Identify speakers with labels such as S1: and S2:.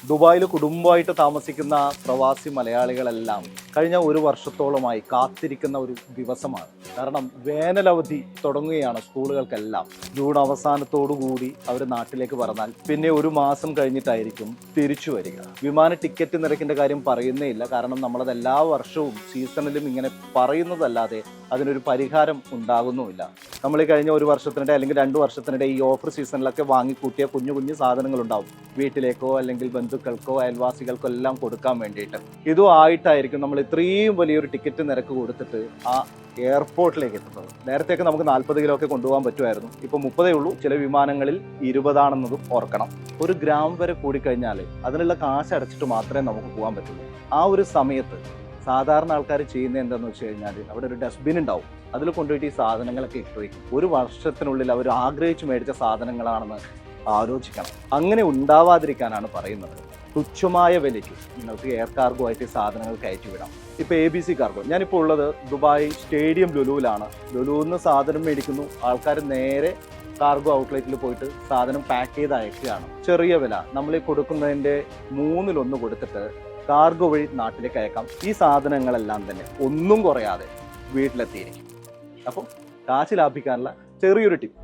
S1: ദുബായിൽ കുടുംബമായിട്ട് താമസിക്കുന്ന പ്രവാസി മലയാളികളെല്ലാം കഴിഞ്ഞ ഒരു വർഷത്തോളമായി കാത്തിരിക്കുന്ന ഒരു ദിവസമാണ്. കാരണം വേനലവധി തുടങ്ങുകയാണ് സ്കൂളുകൾക്കെല്ലാം. ജൂൺ അവസാനത്തോടുകൂടി അവർ നാട്ടിലേക്ക് പറഞ്ഞാൽ പിന്നെ ഒരു മാസം കഴിഞ്ഞിട്ടായിരിക്കും തിരിച്ചു വരിക. വിമാന ടിക്കറ്റ് നിരക്കിന്റെ കാര്യം പറയുന്നേ ഇല്ല. കാരണം നമ്മളത് എല്ലാ വർഷവും സീസണിലും ഇങ്ങനെ പറയുന്നതല്ലാതെ അതിനൊരു പരിഹാരം ഉണ്ടാകുന്നുമില്ല. നമ്മൾ ഈ കഴിഞ്ഞ ഒരു വർഷത്തിനിടെ അല്ലെങ്കിൽ 2 വർഷത്തിനിടെ ഈ ഓഫർ സീസണിലൊക്കെ വാങ്ങിക്കൂട്ടിയ കുഞ്ഞു കുഞ്ഞു സാധനങ്ങളുണ്ടാവും, വീട്ടിലേക്കോ അല്ലെങ്കിൽ ബന്ധുക്കൾക്കോ അയൽവാസികൾക്കോ എല്ലാം കൊടുക്കാൻ വേണ്ടിയിട്ട്. ഇതും ആയിട്ടായിരിക്കും നമ്മൾ ഇത്രയും വലിയൊരു ടിക്കറ്റ് നിരക്ക് കൊടുത്തിട്ട് ആ എയർപോർട്ടിലേക്ക് എത്തുന്നത്. നേരത്തെയൊക്കെ നമുക്ക് 40 കിലോ ഒക്കെ കൊണ്ടുപോകാൻ പറ്റുമായിരുന്നു. ഇപ്പോൾ 30 ഉള്ളൂ. ചില വിമാനങ്ങളിൽ 20 ആണെന്നതും ഓർക്കണം. ഒരു ഗ്രാം വരെ കൂടിക്കഴിഞ്ഞാൽ അതിനുള്ള കാശ് അടച്ചിട്ട് മാത്രമേ നമുക്ക് പോകാൻ പറ്റുള്ളൂ. ആ ഒരു സമയത്ത് സാധാരണ ആൾക്കാർ ചെയ്യുന്നത് എന്താണെന്ന് വെച്ച് കഴിഞ്ഞാൽ അവിടെ ഒരു ഡസ്റ്റ്ബിൻ ഉണ്ടാവും. അതിൽ കൊണ്ടുപോയിട്ട് ഈ സാധനങ്ങളൊക്കെ ഇട്ട് വയ്ക്കും. ഒരു വർഷത്തിനുള്ളിൽ അവർ ആഗ്രഹിച്ച് മേടിച്ച സാധനങ്ങളാണെന്ന് ആലോചിക്കണം. അങ്ങനെ ഉണ്ടാവാതിരിക്കാനാണ് പറയുന്നത്. തുച്ഛമായ വിലയ്ക്ക് നിങ്ങൾക്ക് എയർ കാർഗോ ആയിട്ട് സാധനങ്ങൾ കയറ്റി വിടാം. ഇപ്പോൾ ABC കാർഗോ, ഞാനിപ്പോൾ ഉള്ളത് ദുബായ് സ്റ്റേഡിയം ലുലുവിലാണ്. ലുലുവിന്ന് സാധനം മേടിക്കുന്നു, ആൾക്കാർ നേരെ കാർഗോ ഔട്ട്ലെറ്റിൽ പോയിട്ട് സാധനം പാക്ക് ചെയ്ത് അയക്കുകയാണ്. ചെറിയ വില, നമ്മൾ ഈ കൊടുക്കുന്നതിൻ്റെ 1/3 കൊടുത്തിട്ട് കാർഗോ വഴി നാട്ടിലേക്ക് അയക്കാം. ഈ സാധനങ്ങളെല്ലാം തന്നെ ഒന്നും കുറയാതെ വീട്ടിലെത്തിയിരിക്കും. അപ്പോൾ കാശ് ലാഭിക്കാനുള്ള ചെറിയൊരു ടിപ്പ്.